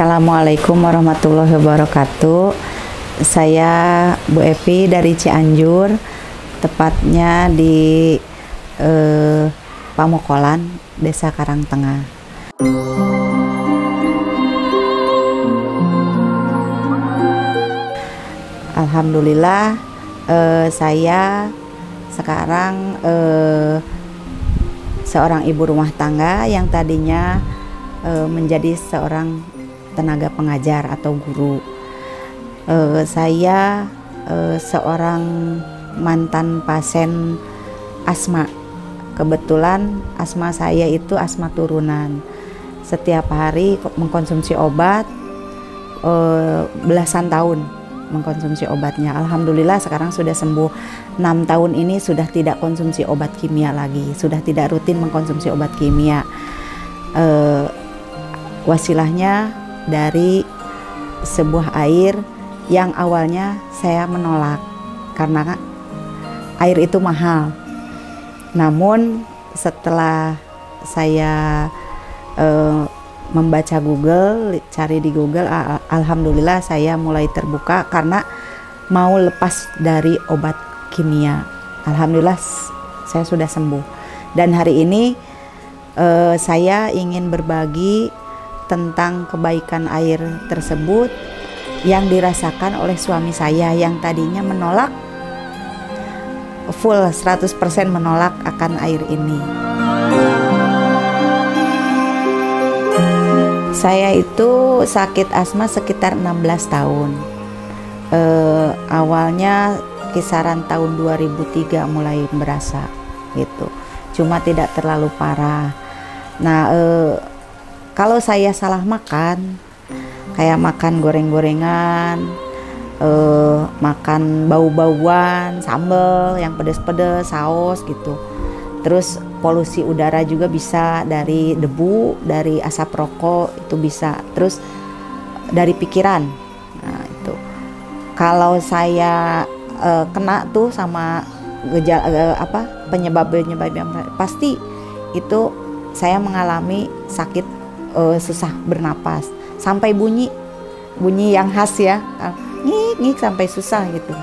Assalamualaikum warahmatullahi wabarakatuh. Saya Bu Evi dari Cianjur, tepatnya di Pamokolan, Desa Karangtengah. Alhamdulillah, saya sekarang seorang ibu rumah tangga yang tadinya menjadi seorang tenaga pengajar atau guru. Saya seorang mantan pasien asma. Kebetulan asma saya itu asma turunan. Setiap hari mengkonsumsi obat, belasan tahun mengkonsumsi obatnya. Alhamdulillah sekarang sudah sembuh. 6 tahun ini sudah tidak konsumsi obat kimia lagi, sudah tidak rutin mengkonsumsi obat kimia. Wasilahnya dari sebuah air yang awalnya saya menolak karena air itu mahal. Namun setelah saya membaca Google, cari di Google, alhamdulillah saya mulai terbuka karena mau lepas dari obat kimia. Alhamdulillah saya sudah sembuh. Dan hari ini saya ingin berbagi tentang kebaikan air tersebut yang dirasakan oleh suami saya yang tadinya menolak, full 100% menolak akan air ini. Saya itu sakit asma sekitar 16 tahun. Awalnya kisaran tahun 2003 mulai berasa gitu. Cuma tidak terlalu parah. Nah, kalau saya salah makan, kayak makan goreng-gorengan, makan bau-bauan, sambal yang pedas-pedas, saus gitu. Terus polusi udara juga bisa dari debu, dari asap rokok itu bisa. Terus dari pikiran. Nah, itu. Kalau saya kena tuh sama gejala penyebab-penyebab yang pasti itu saya mengalami sakit, susah bernapas sampai bunyi yang khas ya, ngik sampai susah gitu.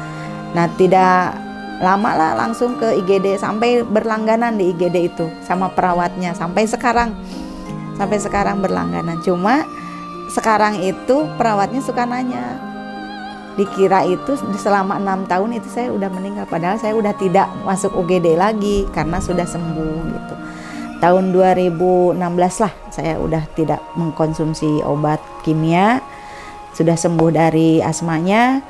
Nah, tidak lama lah langsung ke IGD, sampai berlangganan di IGD itu sama perawatnya sampai sekarang berlangganan. Cuma sekarang itu perawatnya suka nanya, dikira itu selama 6 tahun itu saya udah meninggal, padahal saya udah tidak masuk UGD lagi karena sudah sembuh gitu. Tahun 2016 lah saya udah tidak mengkonsumsi obat kimia, sudah sembuh dari asmanya.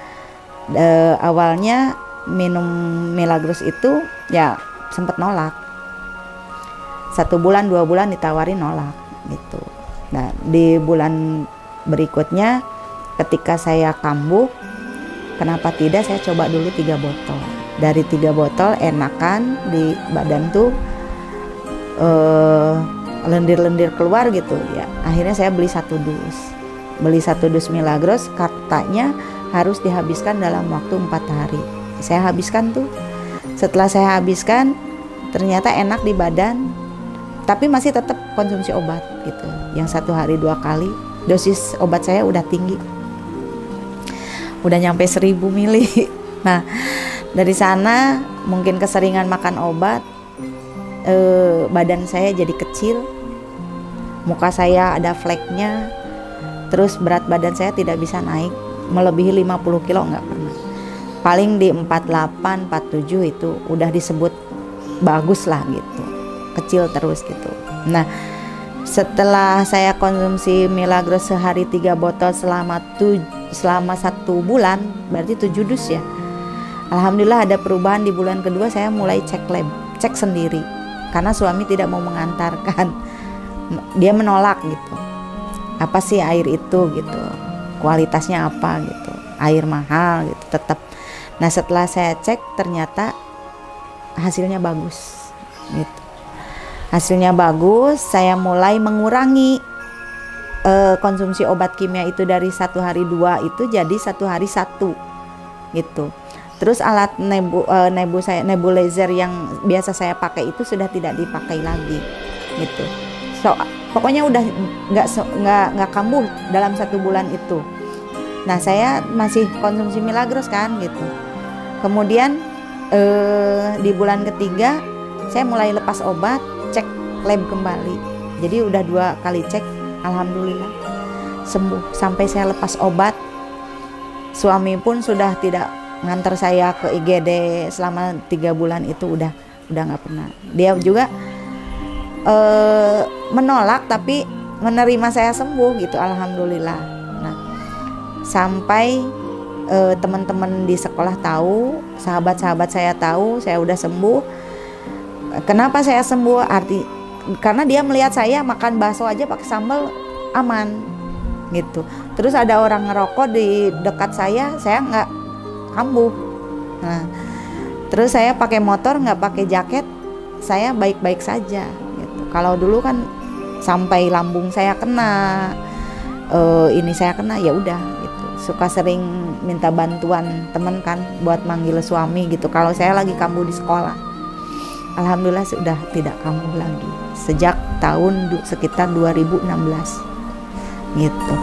Awalnya minum Milagros itu ya sempat nolak, 1 bulan 2 bulan ditawarin nolak gitu. Nah, di bulan berikutnya ketika saya kambuh, kenapa tidak saya coba dulu 3 botol. Dari 3 botol enakan di badan tuh, lendir-lendir keluar gitu ya. Akhirnya saya beli 1 dus Milagros, katanya harus dihabiskan dalam waktu 4 hari. Saya habiskan tuh. Setelah saya habiskan, ternyata enak di badan, tapi masih tetap konsumsi obat gitu. Yang 1 hari 2 kali. Dosis obat saya udah tinggi, udah nyampe 1000 mili. Nah, dari sana mungkin keseringan makan obat, badan saya jadi kecil, muka saya ada fleknya, terus berat badan saya tidak bisa naik melebihi 50 kilo, nggak pernah. Paling di 48, 47 itu udah disebut bagus lah gitu, kecil terus gitu. Nah, setelah saya konsumsi Milagros sehari 3 botol selama 1 bulan, berarti 7 dus ya. Alhamdulillah ada perubahan. Di bulan kedua saya mulai cek lab, cek sendiri. Karena suami tidak mau mengantarkan, dia menolak gitu. Apa sih air itu gitu, kualitasnya apa gitu, air mahal gitu tetap. Nah, setelah saya cek ternyata hasilnya bagus gitu. Hasilnya bagus, saya mulai mengurangi konsumsi obat kimia itu dari 1 hari 2 itu jadi 1 hari 1 gitu. Terus alat nebulizer yang biasa saya pakai itu sudah tidak dipakai lagi gitu. pokoknya udah nggak kambuh dalam 1 bulan itu. Nah saya masih konsumsi Milagros kan gitu. Kemudian di bulan ketiga saya mulai lepas obat, cek lab kembali. Jadi udah 2 kali cek, alhamdulillah sembuh. Sampai saya lepas obat, suami pun sudah tidak nganter saya ke IGD selama 3 bulan itu, udah nggak pernah. Dia juga menolak tapi menerima saya sembuh gitu, alhamdulillah. Nah sampai teman-teman di sekolah tahu, sahabat-sahabat saya tahu saya udah sembuh. Kenapa saya sembuh? Karena dia melihat saya makan bakso aja pakai sambal aman gitu. Terus ada orang ngerokok di dekat saya nggak kambuh. Nah, terus saya pakai motor nggak pakai jaket, saya baik-baik saja gitu. Kalau dulu kan sampai lambung saya kena, ini saya kena, ya udah gitu. Suka sering minta bantuan teman kan buat manggil suami gitu kalau saya lagi kambuh di sekolah. Alhamdulillah sudah tidak kambuh lagi sejak tahun sekitar 2016 gitu.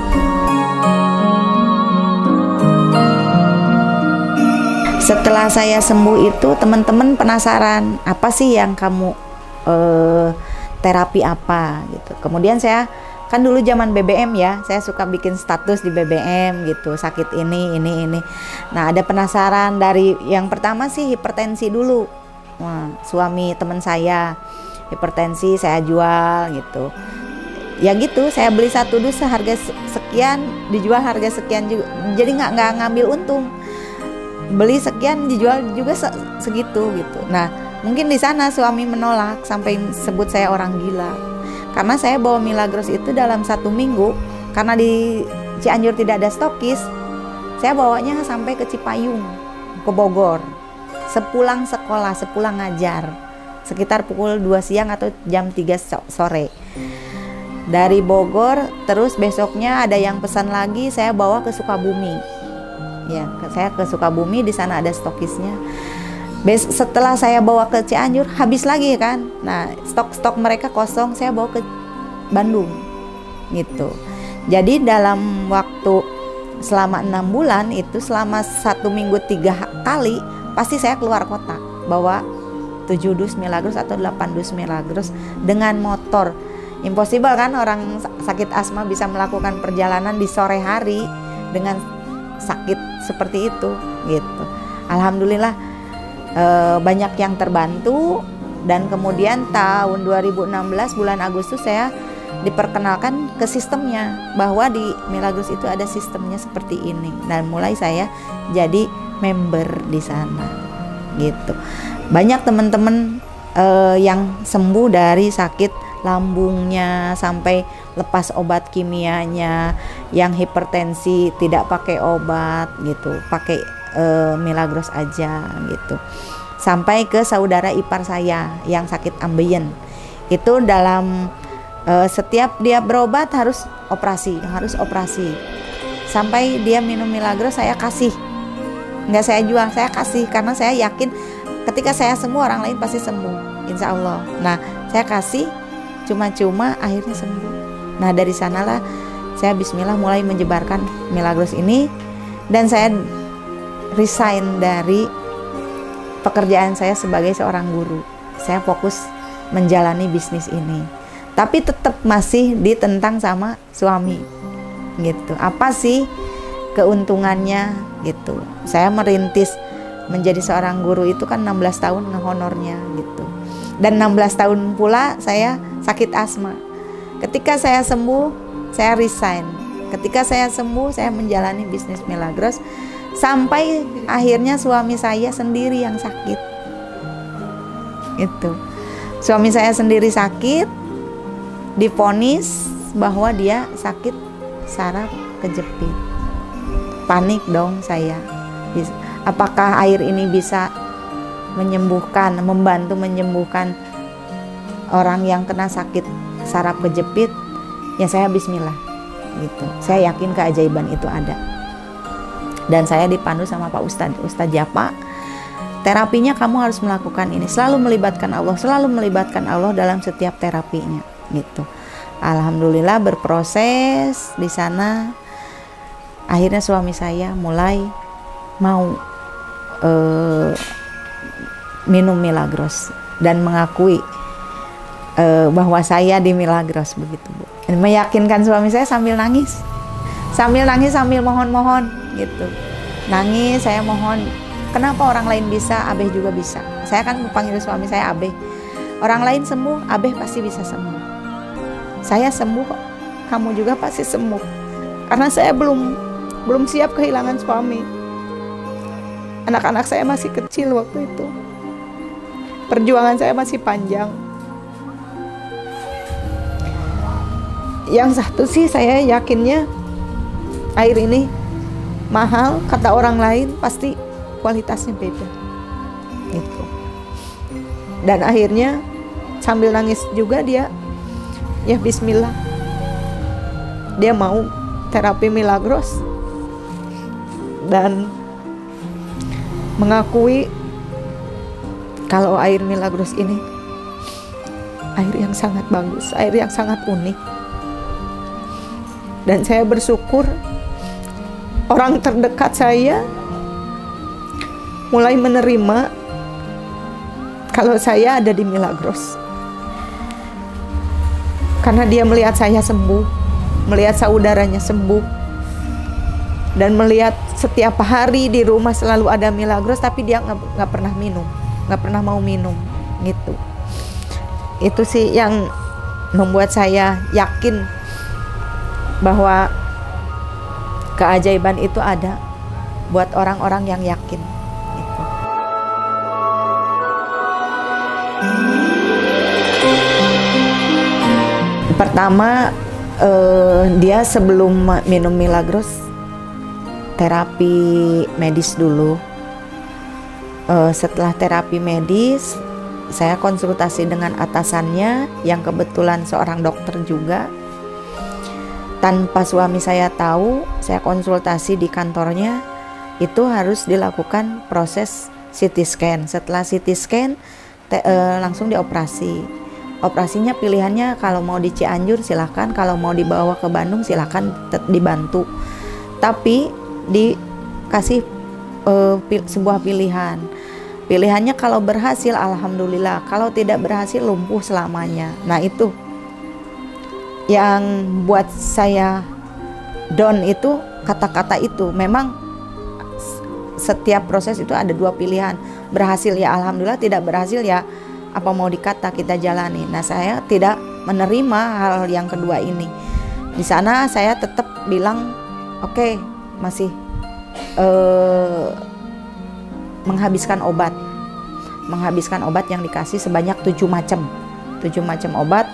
Setelah saya sembuh itu teman-teman penasaran, apa sih yang kamu terapi apa gitu. Kemudian saya kan dulu zaman BBM ya, saya suka bikin status di BBM gitu, sakit ini. Nah ada penasaran, dari yang pertama sih hipertensi dulu. Wah, suami teman saya hipertensi, saya jual gitu. Ya gitu, saya beli 1 dus seharga sekian, dijual harga sekian juga. Jadi nggak ngambil untung. Beli sekian, dijual juga segitu gitu. Nah, mungkin di sana suami menolak sampai sebut saya orang gila. Karena saya bawa Milagros itu dalam 1 minggu, karena di Cianjur tidak ada stokis, saya bawanya sampai ke Cipayung, ke Bogor. Sepulang sekolah, sepulang ngajar, sekitar pukul 2 siang atau jam 3 sore. Dari Bogor, terus besoknya ada yang pesan lagi, saya bawa ke Sukabumi. Ya, saya ke Sukabumi, di sana ada stokisnya. Setelah saya bawa ke Cianjur, habis lagi kan. Nah, stok mereka kosong, saya bawa ke Bandung. Gitu. Jadi dalam waktu selama 6 bulan itu, selama 1 minggu 3 kali, pasti saya keluar kota bawa 7 dus Milagros atau 8 dus Milagros dengan motor. Impossible kan orang sakit asma bisa melakukan perjalanan di sore hari dengan sakit seperti itu gitu. Alhamdulillah banyak yang terbantu. Dan kemudian tahun 2016 bulan Agustus saya diperkenalkan ke sistemnya, bahwa di Milagros itu ada sistemnya seperti ini, dan mulai saya jadi member di sana gitu. Banyak teman-teman yang sembuh dari sakit lambungnya, sampai lepas obat kimianya, yang hipertensi tidak pakai obat gitu, pakai Milagros aja gitu. Sampai ke saudara ipar saya yang sakit ambeien, itu dalam setiap dia berobat harus operasi, sampai dia minum Milagros saya kasih. Nggak saya jual, saya kasih, karena saya yakin ketika saya sembuh orang lain pasti sembuh, insya Allah. Nah saya kasih cuma-cuma, akhirnya sembuh. Nah dari sanalah saya bismillah mulai menyebarkan Milagros ini, dan saya resign dari pekerjaan saya sebagai seorang guru. Saya fokus menjalani bisnis ini, tapi tetap masih ditentang sama suami gitu. Apa sih keuntungannya gitu? Saya merintis menjadi seorang guru itu kan 16 tahun ngehonornya gitu. Dan 16 tahun pula saya sakit asma. Ketika saya sembuh, saya resign. Ketika saya sembuh, saya menjalani bisnis Milagros, sampai akhirnya suami saya sendiri yang sakit. Itu. Suami saya sendiri sakit, divonis bahwa dia sakit saraf kejepit. Panik dong saya. Apakah air ini bisa menyembuhkan, membantu menyembuhkan orang yang kena sakit saraf kejepit? Ya saya bismillah gitu. Saya yakin keajaiban itu ada. Dan saya dipandu sama Pak Ustadz Japa, terapinya kamu harus melakukan ini, selalu melibatkan Allah dalam setiap terapinya gitu. Alhamdulillah berproses di sana. Akhirnya suami saya mulai mau minum Milagros dan mengakui bahwa saya di Milagros begitu, Bu. Dan meyakinkan suami saya sambil nangis sambil mohon-mohon gitu. Nangis, saya mohon, kenapa orang lain bisa, Abeh juga bisa. Saya kan panggil suami saya Abeh. Orang lain sembuh, Abeh pasti bisa sembuh. Saya sembuh, kamu juga pasti sembuh. Karena saya belum siap kehilangan suami. Anak-anak saya masih kecil waktu itu. Perjuangan saya masih panjang. Yang satu sih saya yakinnya air ini mahal, kata orang lain pasti kualitasnya beda gitu. Dan akhirnya sambil nangis juga dia, ya bismillah, dia mau terapi Milagros dan mengakui kalau air Milagros ini air yang sangat bagus, air yang sangat unik. Dan saya bersyukur orang terdekat saya mulai menerima kalau saya ada di Milagros. Karena dia melihat saya sembuh, melihat saudaranya sembuh, dan melihat setiap hari di rumah selalu ada Milagros, tapi dia nggak pernah minum, nggak pernah mau minum gitu. Itu sih yang membuat saya yakin bahwa keajaiban itu ada buat orang-orang yang yakin gitu. Pertama dia sebelum minum Milagros terapi medis dulu. Setelah terapi medis saya konsultasi dengan atasannya yang kebetulan seorang dokter juga. Tanpa suami saya tahu, saya konsultasi di kantornya, itu harus dilakukan proses CT scan. Setelah CT scan langsung dioperasi. Operasinya pilihannya kalau mau di Cianjur silahkan, kalau mau dibawa ke Bandung silahkan dibantu. Tapi dikasih sebuah pilihan. Pilihannya kalau berhasil alhamdulillah, kalau tidak berhasil lumpuh selamanya. Nah itu yang buat saya down itu kata-kata itu. Memang setiap proses itu ada dua pilihan, berhasil ya alhamdulillah, tidak berhasil ya apa mau dikata, kita jalani. Nah saya tidak menerima hal yang kedua ini. Di sana saya tetap bilang oke, masih menghabiskan obat yang dikasih sebanyak 7 macam obat.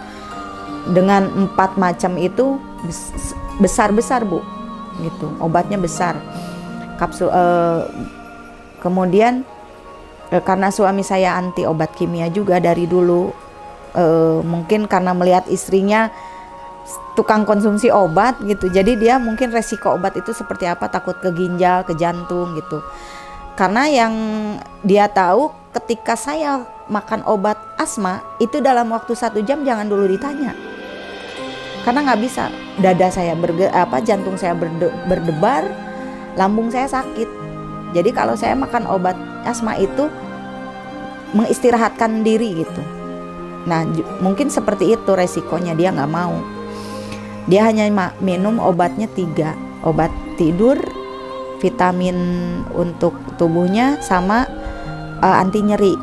Dengan 4 macam itu besar-besar Bu gitu, obatnya besar kapsul. Kemudian karena suami saya anti obat kimia juga dari dulu, mungkin karena melihat istrinya tukang konsumsi obat gitu, jadi dia mungkin resiko obat itu seperti apa, takut ke ginjal, ke jantung gitu. Karena yang dia tahu ketika saya makan obat asma itu dalam waktu 1 jam jangan dulu ditanya, karena nggak bisa, dada saya jantung saya berdebar, lambung saya sakit. Jadi kalau saya makan obat asma itu mengistirahatkan diri gitu. Nah mungkin seperti itu resikonya, dia nggak mau. Dia hanya minum obatnya 3, obat tidur, vitamin untuk tubuhnya, sama anti nyeri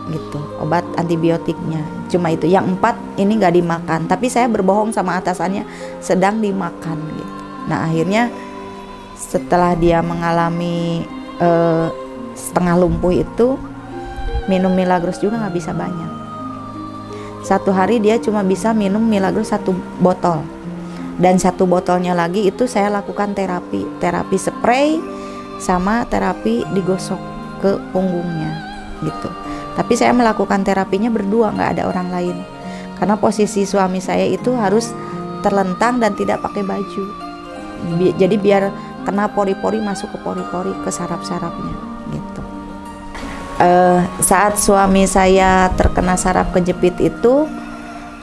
gitu, obat antibiotiknya. Cuma itu, yang 4 ini nggak dimakan. Tapi saya berbohong sama atasannya sedang dimakan gitu. Nah akhirnya setelah dia mengalami setengah lumpuh itu, minum Milagros juga nggak bisa banyak. 1 hari dia cuma bisa minum Milagros 1 botol. Dan 1 botolnya lagi itu saya lakukan terapi spray sama terapi digosok ke punggungnya gitu. Tapi saya melakukan terapinya berdua, nggak ada orang lain, karena posisi suami saya itu harus terlentang dan tidak pakai baju. Jadi biar kena pori-pori, masuk ke pori-pori, ke saraf-sarafnya gitu. Saat suami saya terkena saraf kejepit itu,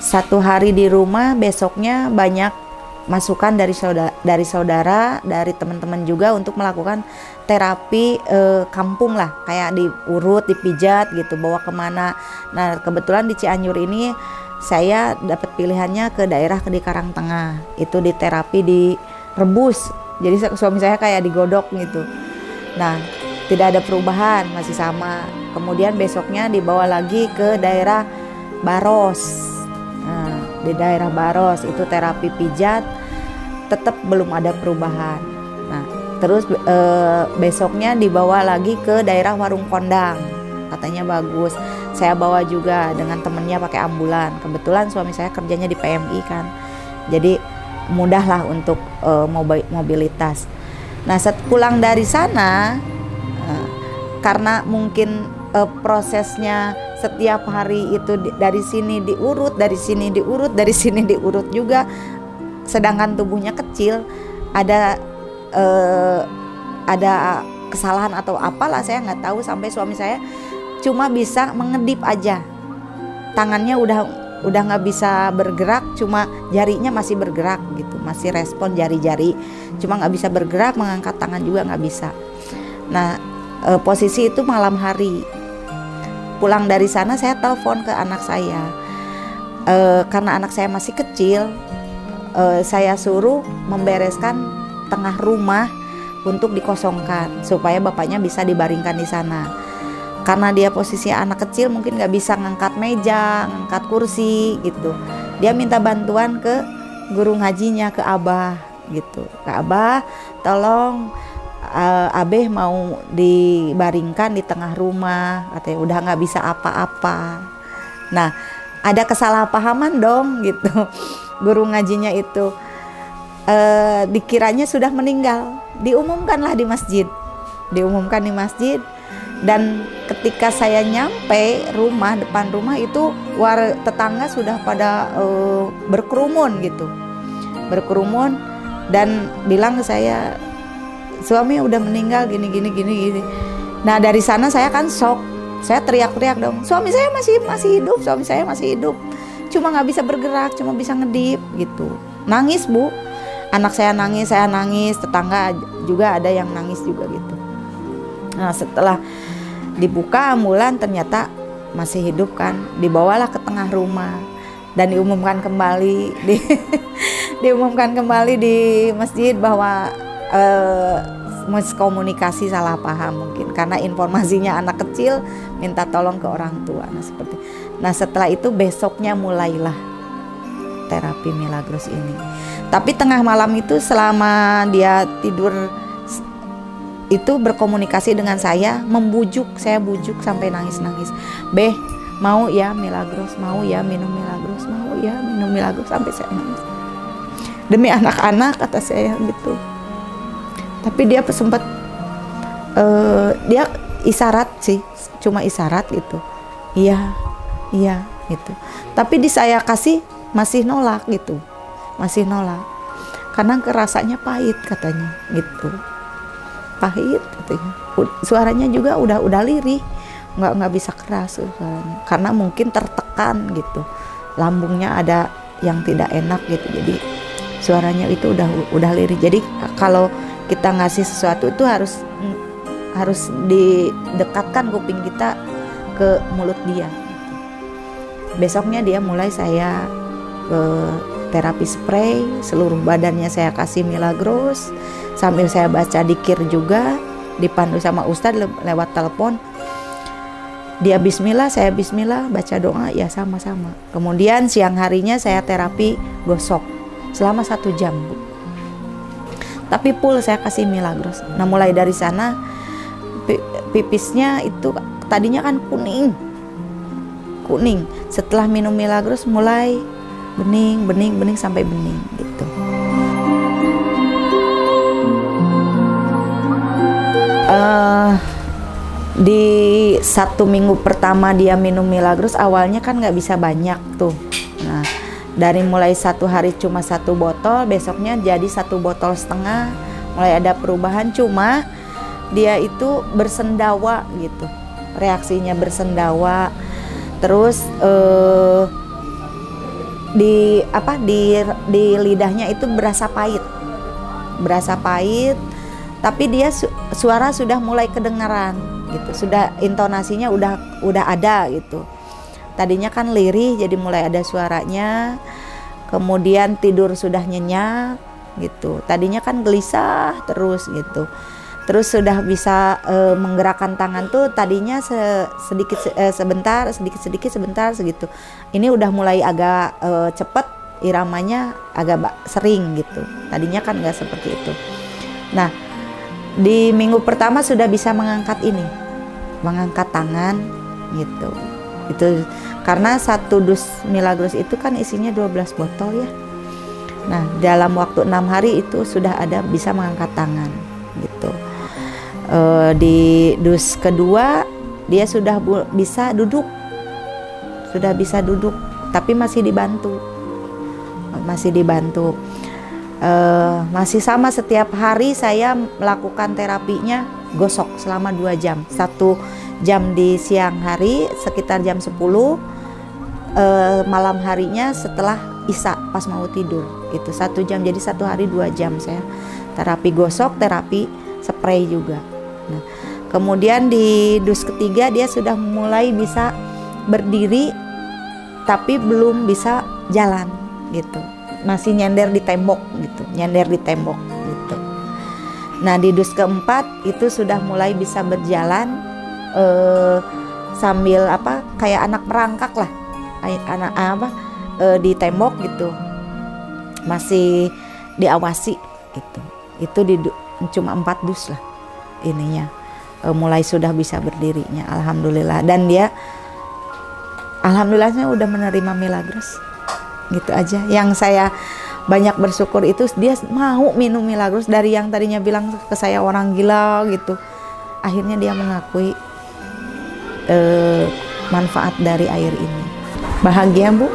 1 hari di rumah, besoknya banyak masukan dari saudara, dari teman-teman juga untuk melakukan terapi kampung lah, kayak diurut, dipijat gitu, bawa kemana. Nah kebetulan di Cianjur ini saya dapat pilihannya ke daerah di Karangtengah, itu di terapi direbus, jadi suami saya kayak digodok gitu. Nah tidak ada perubahan, masih sama. Kemudian besoknya dibawa lagi ke daerah Baros. Nah, di daerah Baros itu terapi pijat, tetap belum ada perubahan. Nah terus besoknya dibawa lagi ke daerah Warung Kondang, katanya bagus. Saya bawa juga dengan temennya pakai ambulan. Kebetulan suami saya kerjanya di PMI kan, jadi mudah lah untuk mobilitas. Nah saat pulang dari sana, karena mungkin prosesnya setiap hari itu dari sini diurut, dari sini diurut, dari sini diurut juga, sedangkan tubuhnya kecil, ada kesalahan atau apalah saya nggak tahu, sampai suami saya cuma bisa mengedip aja, tangannya udah nggak bisa bergerak, cuma jarinya masih bergerak gitu, masih respon jari-jari, cuma nggak bisa bergerak, mengangkat tangan juga nggak bisa. Nah posisi itu malam hari. Pulang dari sana saya telepon ke anak saya, karena anak saya masih kecil, saya suruh membereskan tengah rumah untuk dikosongkan supaya bapaknya bisa dibaringkan di sana. Karena dia posisi anak kecil mungkin nggak bisa ngangkat meja, ngangkat kursi gitu. Dia minta bantuan ke guru ngajinya, ke Abah gitu. Ke Abah, tolong Abeh mau dibaringkan di tengah rumah, katanya udah nggak bisa apa-apa. Nah ada kesalahpahaman dong gitu. Guru ngajinya itu dikiranya sudah meninggal, diumumkanlah di masjid, diumumkan di masjid. Dan ketika saya nyampe rumah, depan rumah itu tetangga sudah pada berkerumun gitu, berkerumun dan bilang ke saya, suami udah meninggal gini. Nah dari sana saya kan shock, saya teriak-teriak dong, suami saya masih hidup, suami saya masih hidup, cuma nggak bisa bergerak, cuma bisa ngedip gitu. Nangis bu, anak saya nangis, tetangga juga ada yang nangis juga gitu. Nah setelah dibuka ambulan ternyata masih hidup kan, dibawalah ke tengah rumah dan diumumkan kembali diumumkan kembali di masjid bahwa miskomunikasi, salah paham mungkin karena informasinya anak kecil, minta tolong ke orang tua. Nah setelah itu besoknya mulailah terapi Milagros ini. Tapi tengah malam itu selama dia tidur itu berkomunikasi dengan saya, saya bujuk sampai nangis. Beh, mau ya Milagros, mau ya minum Milagros, mau ya minum Milagros, sampai saya nangis. Demi anak-anak kata saya gitu. Tapi dia sempat dia isyarat sih, cuma isyarat gitu. Iya gitu. Tapi saya kasih masih nolak gitu, masih nolak. Karena rasanya pahit katanya gitu. Pahit katanya. Suaranya juga udah lirih, nggak bisa keras suaranya. Karena mungkin tertekan gitu, lambungnya ada yang tidak enak gitu, jadi suaranya itu udah lirih. Jadi kalau kita ngasih sesuatu itu harus didekatkan kuping kita ke mulut dia. Besoknya dia mulai saya terapi spray, seluruh badannya saya kasih Milagros, sambil saya baca dikir juga, dipandu sama Ustadz lewat telepon. Dia bismillah, saya bismillah, baca doa ya sama-sama. Kemudian siang harinya saya terapi gosok selama 1 jam Bu. Tapi full saya kasih Milagros. Nah mulai dari sana pipisnya itu tadinya kan kuning. Setelah minum Milagros mulai bening sampai bening gitu. Di 1 minggu pertama dia minum Milagros, awalnya kan nggak bisa banyak tuh. Nah dari mulai 1 hari cuma 1 botol, besoknya jadi 1,5 botol, mulai ada perubahan. Cuma dia itu bersendawa gitu, reaksinya bersendawa. Terus di apa di lidahnya itu berasa pahit, tapi dia suara sudah mulai kedengaran gitu, sudah intonasinya udah ada gitu. Tadinya kan lirih, jadi mulai ada suaranya. Kemudian tidur sudah nyenyak gitu, tadinya kan gelisah terus gitu. Terus sudah bisa menggerakkan tangan tuh tadinya sebentar sebentar segitu. Ini udah mulai agak cepet, iramanya agak sering gitu. Tadinya kan nggak seperti itu. Nah, di minggu pertama sudah bisa mengangkat tangan gitu. Itu karena satu dus Milagros itu kan isinya 12 botol ya. Nah, dalam waktu 6 hari itu sudah ada bisa mengangkat tangan gitu. Di dus kedua dia sudah bisa duduk, tapi masih dibantu. Masih sama, setiap hari saya melakukan terapinya gosok selama 2 jam. 1 jam di siang hari sekitar jam 10, malam harinya setelah Isya pas mau tidur. Itu 1 jam, jadi 1 hari 2 jam saya terapi gosok, terapi spray juga. Nah, kemudian di dus ketiga dia sudah mulai bisa berdiri tapi belum bisa jalan gitu. Masih nyender di tembok gitu. Nah, di dus keempat itu sudah mulai bisa berjalan sambil kayak anak merangkak lah. Di tembok gitu. Masih diawasi gitu. Itu cuma 4 dus lah ininya. Mulai sudah bisa berdirinya, alhamdulillah. Dan dia alhamdulillahnya udah menerima Milagros. Gitu aja. Yang saya banyak bersyukur itu dia mau minum Milagros. Dari yang tadinya bilang ke saya orang gila gitu, akhirnya dia mengakui manfaat dari air ini. Bahagia Bu,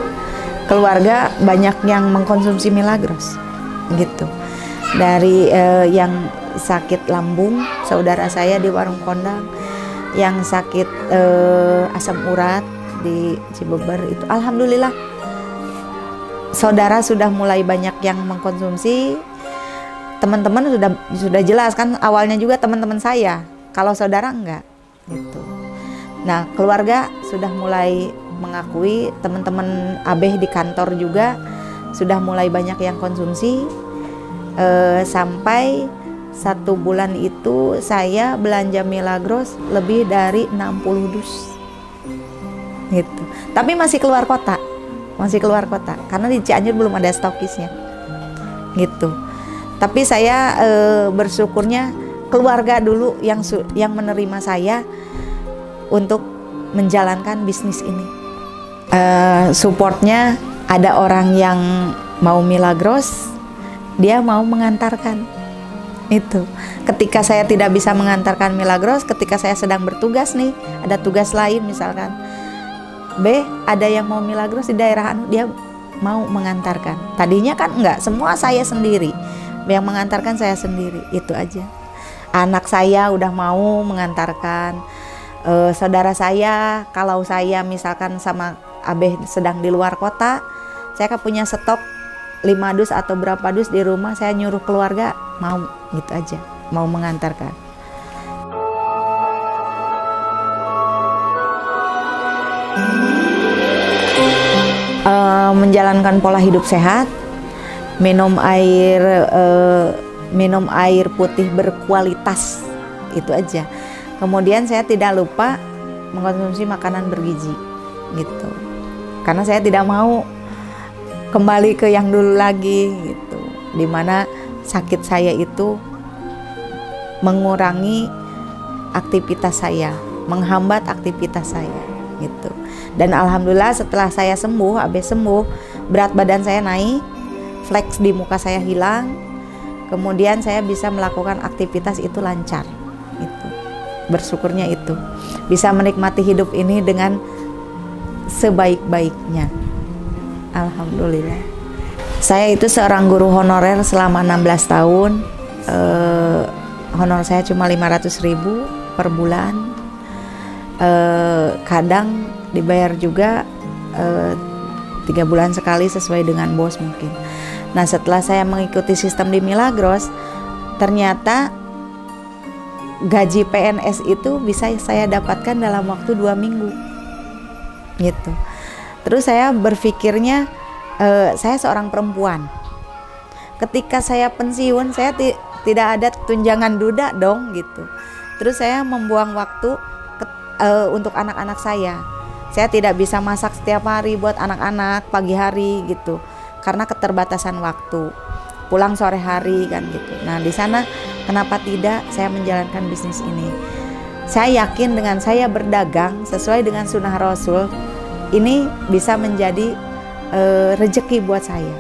keluarga banyak yang mengkonsumsi Milagros gitu. Dari yang sakit lambung, saudara saya di Warung Kondang, yang sakit asam urat di Cibeber itu alhamdulillah saudara sudah mulai banyak yang mengkonsumsi. Teman-teman sudah jelas kan, awalnya juga teman-teman saya, kalau saudara enggak gitu. Nah, keluarga sudah mulai mengakui, teman-teman Abeh di kantor juga sudah mulai banyak yang konsumsi. Sampai 1 bulan itu saya belanja Milagros lebih dari 60 dus gitu. Tapi masih keluar kota karena di Cianjur belum ada stokisnya gitu. Tapi saya bersyukurnya keluarga dulu yang menerima saya untuk menjalankan bisnis ini. Supportnya ada orang yang mau Milagros, dia mau mengantarkan itu. Ketika saya tidak bisa mengantarkan Milagros, ketika saya sedang bertugas nih, ada tugas lain misalkan, ada yang mau Milagros di daerah dia mau mengantarkan. Tadinya kan enggak, semua saya sendiri, yang mengantarkan saya sendiri, itu aja. Anak saya udah mau mengantarkan, saudara saya, kalau saya misalkan sama Abeh sedang di luar kota, saya kan punya stok 5 dus atau berapa dus di rumah, saya nyuruh keluarga mau gitu aja, mau mengantarkan. Menjalankan pola hidup sehat, minum air putih berkualitas, itu aja. Kemudian saya tidak lupa mengkonsumsi makanan bergizi gitu, karena saya tidak mau kembali ke yang dulu lagi gitu, dimana sakit saya itu mengurangi aktivitas saya, menghambat aktivitas saya gitu. Dan alhamdulillah setelah saya sembuh, habis sembuh, berat badan saya naik, fleks di muka saya hilang, kemudian saya bisa melakukan aktivitas itu lancar gitu. Bersyukurnya itu bisa menikmati hidup ini dengan sebaik-baiknya, alhamdulillah. Saya itu seorang guru honorer selama 16 tahun. Honor saya cuma 500.000 per bulan. Kadang dibayar juga 3 bulan sekali sesuai dengan bos mungkin. Nah setelah saya mengikuti sistem di Milagros, ternyata gaji PNS itu bisa saya dapatkan dalam waktu 2 minggu gitu. Terus saya berpikirnya saya seorang perempuan, ketika saya pensiun saya tidak ada tunjangan duda dong gitu. Terus saya membuang waktu untuk anak-anak saya. Saya tidak bisa masak setiap hari buat anak-anak pagi hari gitu, karena keterbatasan waktu. Pulang sore hari kan gitu. Nah di sana kenapa tidak saya menjalankan bisnis ini? Saya yakin dengan saya berdagang sesuai dengan sunnah Rasul, ini bisa menjadi rezeki buat saya.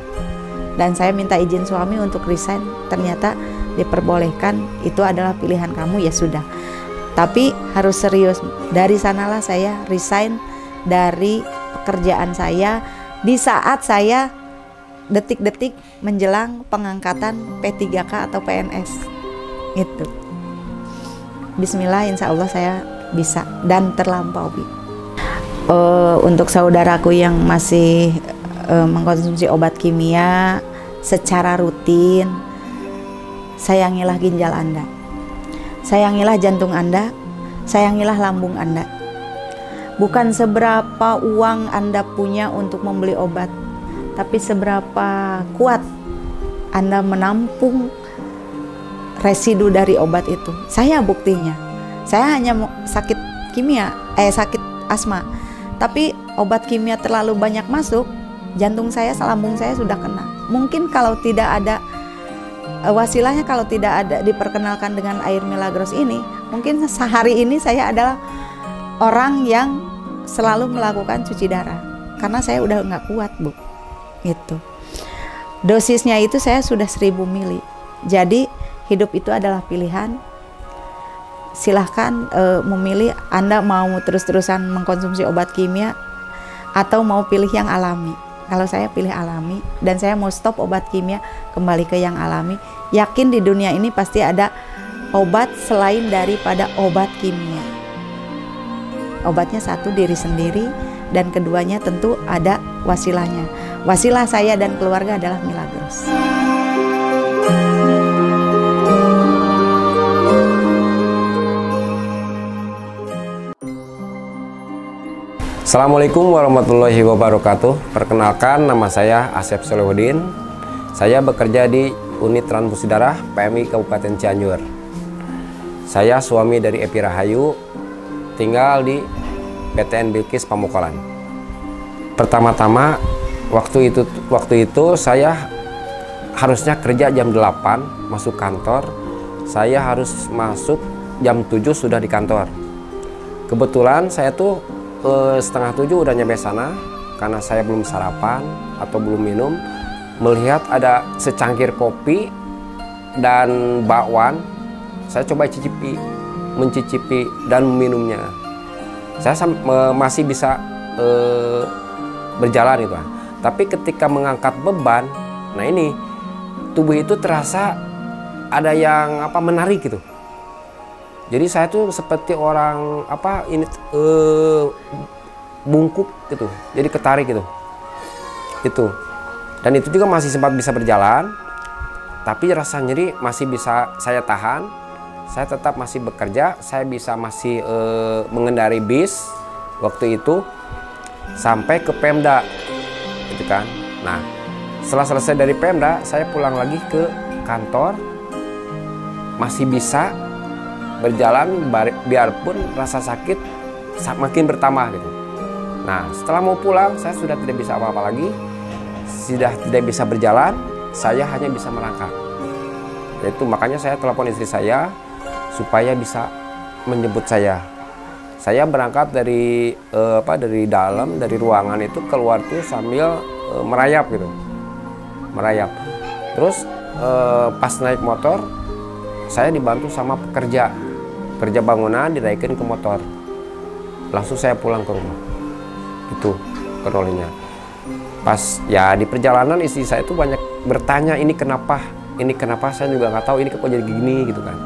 Dan saya minta izin suami untuk resign, ternyata diperbolehkan. Itu adalah pilihan kamu, ya sudah. Tapi harus serius. Dari sanalah saya resign dari pekerjaan saya di saat saya detik-detik menjelang pengangkatan P3K atau PNS gitu. Bismillah, insya Allah saya bisa dan terlampaui. Untuk saudaraku yang masih mengkonsumsi obat kimia secara rutin, sayangilah ginjal Anda, sayangilah jantung Anda, sayangilah lambung Anda. Bukan seberapa uang Anda punya untuk membeli obat, tapi seberapa kuat Anda menampung residu dari obat itu. Saya buktinya, saya hanya sakit sakit asma, tapi obat kimia terlalu banyak masuk, jantung saya, lambung saya sudah kena. Mungkin kalau tidak ada wasilahnya, kalau tidak ada diperkenalkan dengan air Milagros ini, mungkin sehari ini saya adalah orang yang selalu melakukan cuci darah, karena saya udah nggak kuat, Bu. Itu dosisnya itu saya sudah 1000 mili. Jadi hidup itu adalah pilihan. Silahkan memilih Anda mau terus-terusan mengkonsumsi obat kimia atau mau pilih yang alami. Kalau saya pilih alami, dan saya mau stop obat kimia, kembali ke yang alami. Yakin di dunia ini pasti ada obat selain daripada obat kimia. Obatnya satu, diri sendiri, dan keduanya tentu ada wasilahnya. Wasilah saya dan keluarga adalah Milagros. Assalamualaikum warahmatullahi wabarakatuh. Perkenalkan, nama saya Asep Solehudin. Saya bekerja di Unit Transfusi Darah PMI Kabupaten Cianjur. Saya suami dari Epi Rahayu, tinggal di PTN Bilkis Pamukolan. Pertama-tama waktu itu saya harusnya kerja jam 8 masuk kantor. Saya harus masuk jam 7 sudah di kantor. Kebetulan saya tuh setengah 7 udah nyampe sana, karena saya belum sarapan atau belum minum. Melihat ada secangkir kopi dan bakwan, saya coba mencicipi dan meminumnya. Saya masih bisa berjalan gitu. Tapi ketika mengangkat beban, nah ini tubuh itu terasa ada yang menarik gitu. Jadi saya tuh seperti orang bungkuk gitu, jadi ketarik gitu. Itu. Dan itu juga masih sempat bisa berjalan, tapi rasa nyeri masih bisa saya tahan. Saya tetap masih bekerja, saya masih mengendari bis waktu itu sampai ke Pemda, gitu kan. Nah, setelah selesai dari Pemda, saya pulang lagi ke kantor, masih bisa berjalan biarpun rasa sakit makin bertambah gitu. Nah, setelah mau pulang, saya sudah tidak bisa apa-apa lagi, sudah tidak bisa berjalan, saya hanya bisa merangkak. Itu makanya saya telepon istri saya supaya bisa menjemput saya. Saya berangkat dari dalam, dari ruangan itu keluar tuh sambil merayap gitu, merayap. Terus pas naik motor, saya dibantu sama pekerja bangunan, dinaikin ke motor. Langsung saya pulang ke rumah. Itu kronologinya. Pas ya di perjalanan istri saya tuh banyak bertanya, ini kenapa, saya juga nggak tahu ini kok jadi gini gitu kan.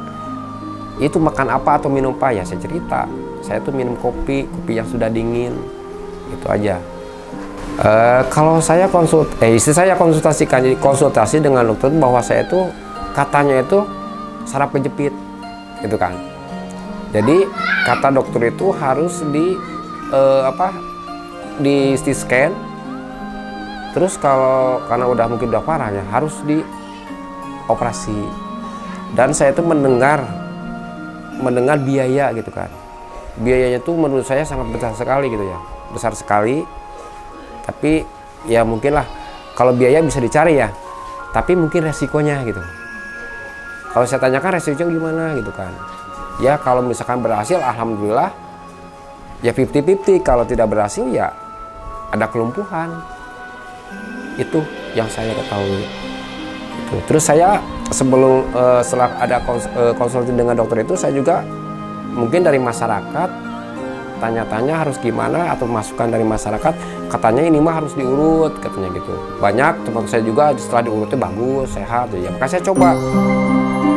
Itu makan apa atau minum apa, ya saya cerita. Saya tuh minum kopi yang sudah dingin, itu aja. Kalau saya istri saya konsultasi dengan dokter bahwa saya itu katanya itu saraf kejepit, gitu kan. Jadi kata dokter itu harus di CT scan. Terus karena mungkin udah parah ya harus dioperasi. Dan saya itu mendengar biaya gitu kan. Biayanya tuh menurut saya sangat besar sekali gitu ya, besar sekali. Tapi ya mungkin lah kalau biaya bisa dicari ya, tapi mungkin resikonya gitu. Kalau saya tanyakan resikonya gimana gitu kan. Ya kalau misalkan berhasil alhamdulillah ya 50-50, kalau tidak berhasil ya ada kelumpuhan. Itu yang saya ketahui. Gitu. Terus saya setelah ada konsultasi dengan dokter itu, saya juga mungkin dari masyarakat tanya-tanya harus gimana, atau masukan dari masyarakat, katanya ini mah harus diurut katanya gitu. Banyak teman saya juga setelah diurutnya bagus, sehat ya. Maka saya coba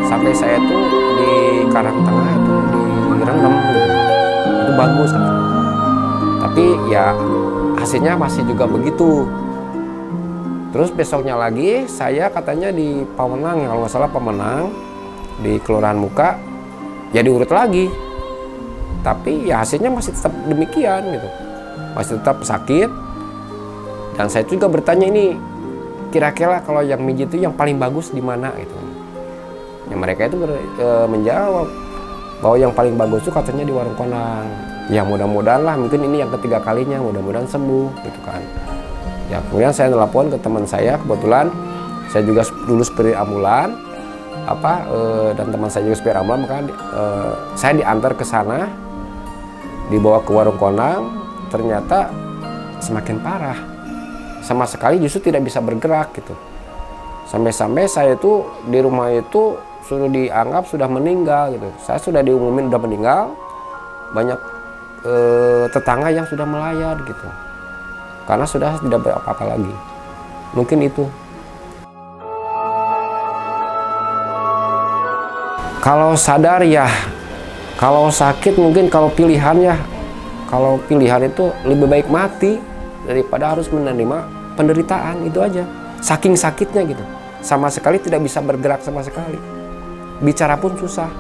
sampai saya tuh di Karang Tengah itu direndam gitu. Itu bagus katanya. Tapi ya hasilnya masih juga begitu. Terus besoknya lagi saya katanya di Pemenang, ya kalau nggak salah Pemenang, di Kelurahan Muka, ya diurut lagi. Tapi ya hasilnya masih tetap demikian gitu, masih tetap sakit. Dan saya juga bertanya ini, kira-kira kalau yang mijit itu yang paling bagus di mana gitu. Ya mereka itu menjawab bahwa yang paling bagus itu katanya di Warung Konang. Ya mudah-mudahan lah, mungkin ini yang ketiga kalinya, mudah-mudahan sembuh gitu kan. Ya kemudian saya telepon ke teman saya, kebetulan saya juga dulu supir ambulan, dan teman saya juga supir ambulan, maka saya diantar ke sana, dibawa ke Warung Konang. Ternyata semakin parah, sama sekali justru tidak bisa bergerak gitu. Sampai-sampai saya itu di rumah itu sudah dianggap sudah meninggal gitu. Saya sudah diumumin sudah meninggal, banyak tetangga yang sudah melayat gitu, karena sudah tidak apa-apa lagi. Mungkin itu. Kalau sadar ya, kalau sakit mungkin kalau pilihan itu lebih baik mati daripada harus menerima penderitaan, itu aja. Saking sakitnya gitu, sama sekali tidak bisa bergerak sama sekali. Bicara pun susah,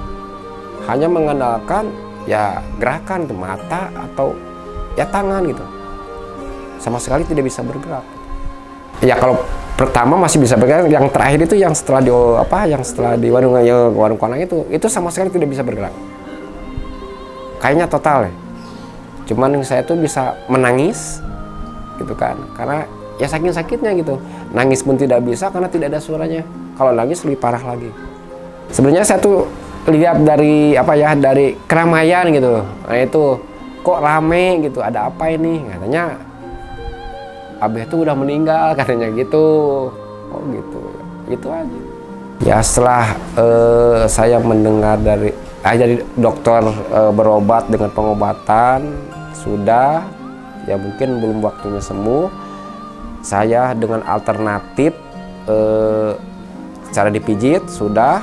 hanya mengandalkan ya gerakan ke mata atau ya tangan gitu. Sama sekali tidak bisa bergerak. Ya kalau pertama masih bisa bergerak, yang terakhir itu yang setelah di Warung Konang itu sama sekali tidak bisa bergerak. Kayaknya total ya. Cuman saya tuh bisa menangis gitu kan, karena ya saking sakitnya gitu. Nangis pun tidak bisa karena tidak ada suaranya. Kalau nangis lebih parah lagi. Sebenarnya saya tuh lihat dari dari keramaian gitu. Nah itu kok rame gitu, ada apa ini? Katanya Abah itu udah meninggal katanya gitu. Oh gitu. Itu aja. Ya setelah saya mendengar dari jadi dokter berobat dengan pengobatan sudah, ya mungkin belum waktunya sembuh. Saya dengan alternatif cara dipijit sudah.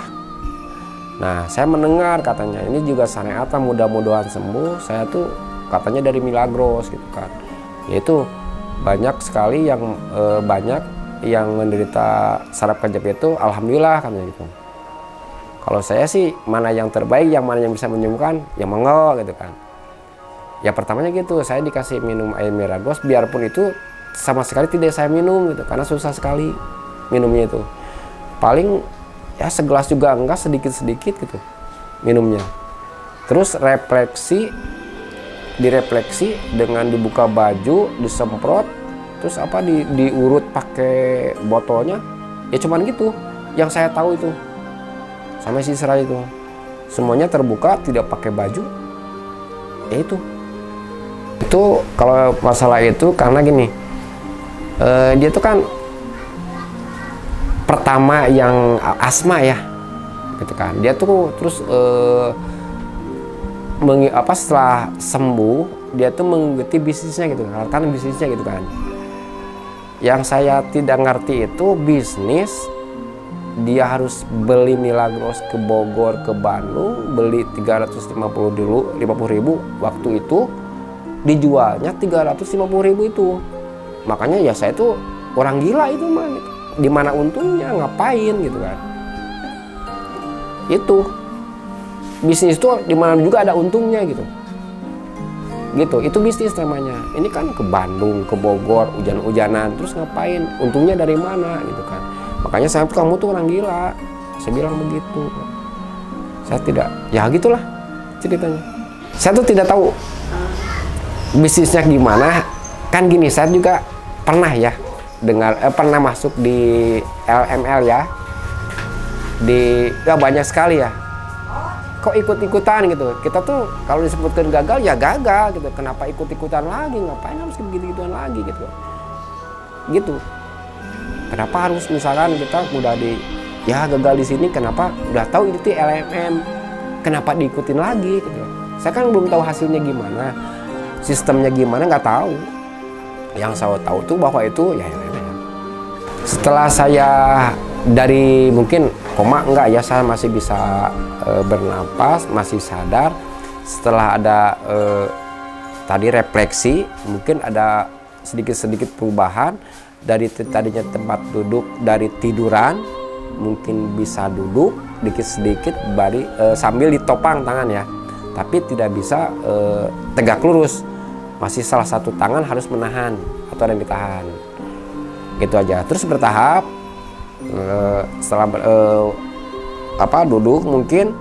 Nah saya mendengar katanya ini juga saneata, mudah-mudahan sembuh. Saya tuh katanya dari Milagros gitu kan. Yaitu banyak sekali yang menderita saraf kejepit itu, alhamdulillah katanya gitu. Kalau saya sih mana yang terbaik, yang mana yang bisa menyembuhkan, ya monggo gitu kan. Ya pertamanya gitu, saya dikasih minum air Milagros, biarpun itu sama sekali tidak saya minum gitu, karena susah sekali minumnya itu. Paling ya segelas juga enggak, sedikit-sedikit gitu minumnya. Terus direfleksi dengan dibuka baju, disemprot, terus diurut pakai botolnya. Ya cuman gitu yang saya tahu itu. Sampai sisra itu semuanya terbuka, tidak pakai baju. Ya itu kalau masalah itu karena gini, dia tuh kan pertama yang asma ya gitu kan. Dia tuh terus setelah sembuh dia tuh mengikuti bisnisnya gitu kan, bisnisnya gitu kan. Yang saya tidak ngerti itu bisnis, dia harus beli Milagros ke Bogor, ke Bandung, beli 350.000 waktu itu, dijualnya 350.000 itu. Makanya ya saya tuh orang gila itu mah gitu. Di mana untungnya, ngapain gitu kan. Itu bisnis tuh di mana juga ada untungnya gitu. Gitu, itu bisnis namanya. Ini kan ke Bandung, ke Bogor, hujan-hujanan, terus ngapain? Untungnya dari mana gitu kan. Makanya saya tuh, kamu tuh orang gila. Saya bilang begitu. Saya tidak, ya gitulah ceritanya. Saya tuh tidak tahu bisnisnya gimana. Kan gini, saya juga pernah ya pernah masuk di LML ya. Ya banyak sekali ya. Kok ikut-ikutan gitu. Kita tuh kalau disebutkan gagal ya gagal gitu. Kenapa ikut-ikutan lagi? Ngapain harus begitu-gituan lagi gitu. Gitu. Kenapa harus misalkan kita udah ya gagal di sini, kenapa udah tahu itu LMM, kenapa diikutin lagi gitu. Saya kan belum tahu hasilnya gimana, sistemnya gimana, nggak tahu. Yang saya tahu tuh bahwa itu ya LMM. Setelah saya dari mungkin koma enggak ya, saya masih bisa bernapas, masih sadar. Setelah ada tadi refleksi, mungkin ada sedikit-sedikit perubahan dari tadinya tempat duduk, dari tiduran mungkin bisa duduk sedikit-sedikit sambil ditopang tangan ya, tapi tidak bisa tegak lurus, masih salah satu tangan harus menahan atau ada yang ditahan gitu aja. Terus bertahap setelah duduk mungkin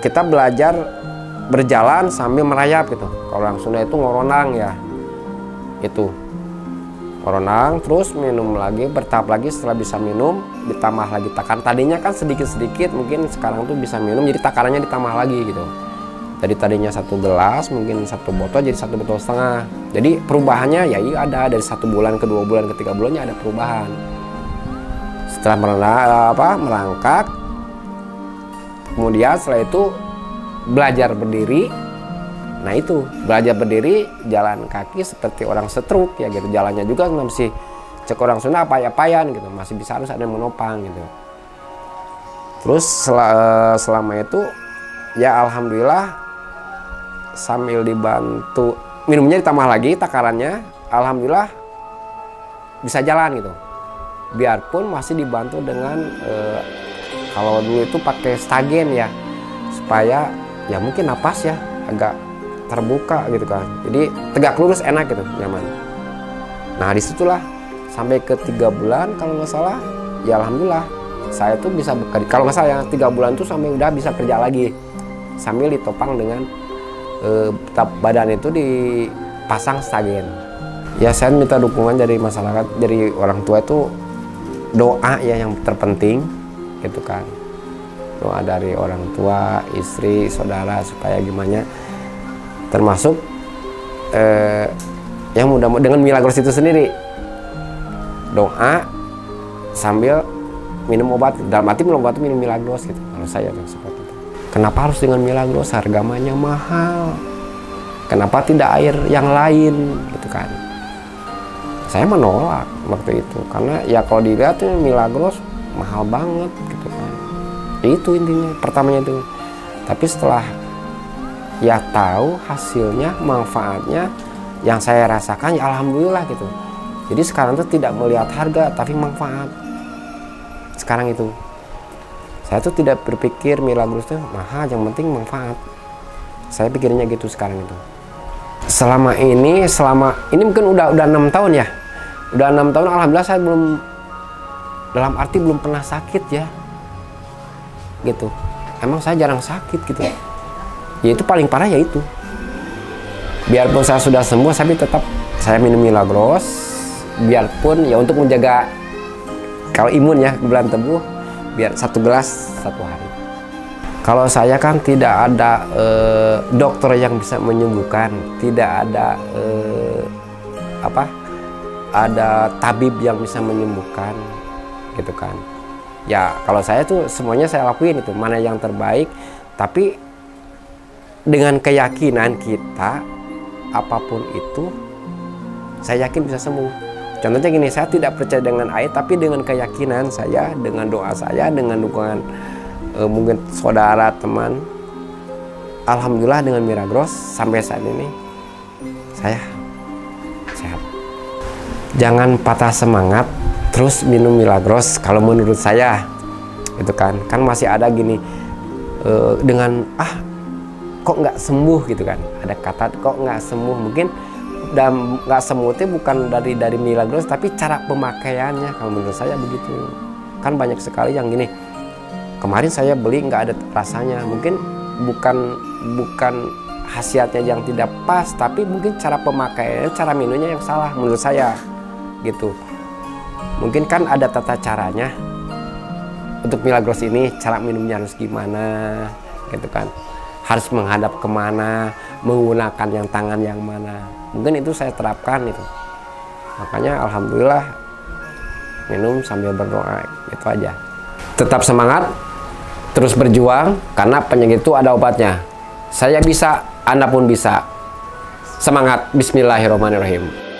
kita belajar berjalan sambil merayap gitu. Kalau orang Sunda itu ngoronang ya, itu ngoronang, terus minum lagi, bertahap lagi. Setelah bisa minum ditambah lagi takaran. Tadinya kan sedikit-sedikit, mungkin sekarang tuh bisa minum jadi takarannya ditambah lagi gitu. Jadi tadinya 1 gelas mungkin 1 botol jadi 1,5 botol. Jadi perubahannya ya iya ada, dari 1 bulan ke 2 bulan ke 3 bulannya ada perubahan. Setelah merangkak, kemudian setelah itu belajar berdiri. Nah itu belajar berdiri, jalan kaki seperti orang stroke ya gitu. Jalannya juga masih cek orang Sunda apa-apayan gitu, masih bisa harus ada yang menopang gitu. Terus selama itu ya alhamdulillah sambil dibantu minumnya ditambah lagi takarannya, alhamdulillah bisa jalan gitu. Biarpun masih dibantu dengan kalau dulu itu pakai stagen ya, supaya ya mungkin napas ya agak terbuka gitu kan, jadi tegak lurus enak gitu, nyaman. Nah disitulah sampai ke 3 bulan kalau nggak salah ya, alhamdulillah saya tuh bisa bekerja. Kalau nggak salah yang 3 bulan tuh sampai udah bisa kerja lagi sambil ditopang dengan badan itu dipasang stagen. Ya saya minta dukungan dari masyarakat, dari orang tua itu doa ya yang terpenting gitu kan. Doa dari orang tua, istri, saudara supaya gimana. Termasuk yang mudah dengan Milagros itu sendiri, doa sambil minum obat. Dalam arti minum obat itu minum Milagros gitu. Kalau saya tuh seperti itu. Kenapa harus dengan Milagros? Harganya mahal. Kenapa tidak air yang lain gitu kan? Saya menolak waktu itu karena ya kalau dilihat tuh Milagros mahal banget gitu kan. Itu intinya pertamanya itu. Tapi setelah ya tahu hasilnya, manfaatnya yang saya rasakan ya alhamdulillah gitu. Jadi sekarang tuh tidak melihat harga tapi manfaat. Sekarang itu saya tuh tidak berpikir Milagros tuh mahal, yang penting manfaat. Saya pikirnya gitu sekarang itu. Selama ini mungkin udah 6 tahun ya. Udah 6 tahun alhamdulillah saya belum, dalam arti belum pernah sakit ya. Gitu. Emang saya jarang sakit gitu. Ya itu paling parah ya itu. Biarpun saya sudah sembuh, tapi tetap saya minum Milagros. Biarpun ya untuk menjaga kalau imun ya, bulan tebu, biar 1 gelas 1 hari. Kalau saya kan tidak ada dokter yang bisa menyembuhkan, tidak ada ada tabib yang bisa menyembuhkan, gitu kan. Ya kalau saya tuh semuanya saya lakuin itu, mana yang terbaik, tapi dengan keyakinan kita apapun itu saya yakin bisa sembuh. Contohnya gini, saya tidak percaya dengan air, tapi dengan keyakinan saya, dengan doa saya, dengan dukungan mungkin saudara, teman, alhamdulillah dengan Milagros sampai saat ini saya sehat. jangan patah semangat terus minum Milagros kalau menurut saya itu kan masih ada gini dengan kok nggak sembuh gitu kan, ada kata kok nggak sembuh, mungkin dan nggak sembuh itu bukan dari Milagros tapi cara pemakaiannya kalau menurut saya begitu. Kan banyak sekali yang gini, kemarin saya beli nggak ada rasanya, mungkin bukan khasiatnya yang tidak pas, tapi mungkin cara pemakaiannya, cara minumnya yang salah menurut saya gitu. Mungkin kan ada tata caranya untuk Milagros ini, cara minumnya harus gimana gitu kan, harus menghadap kemana, menggunakan yang tangan yang mana, mungkin itu saya terapkan itu. Makanya alhamdulillah minum sambil berdoa, itu aja. Tetap semangat, terus berjuang, karena penyakit itu ada obatnya. Saya bisa, Anda pun bisa. Semangat, bismillahirrahmanirrahim.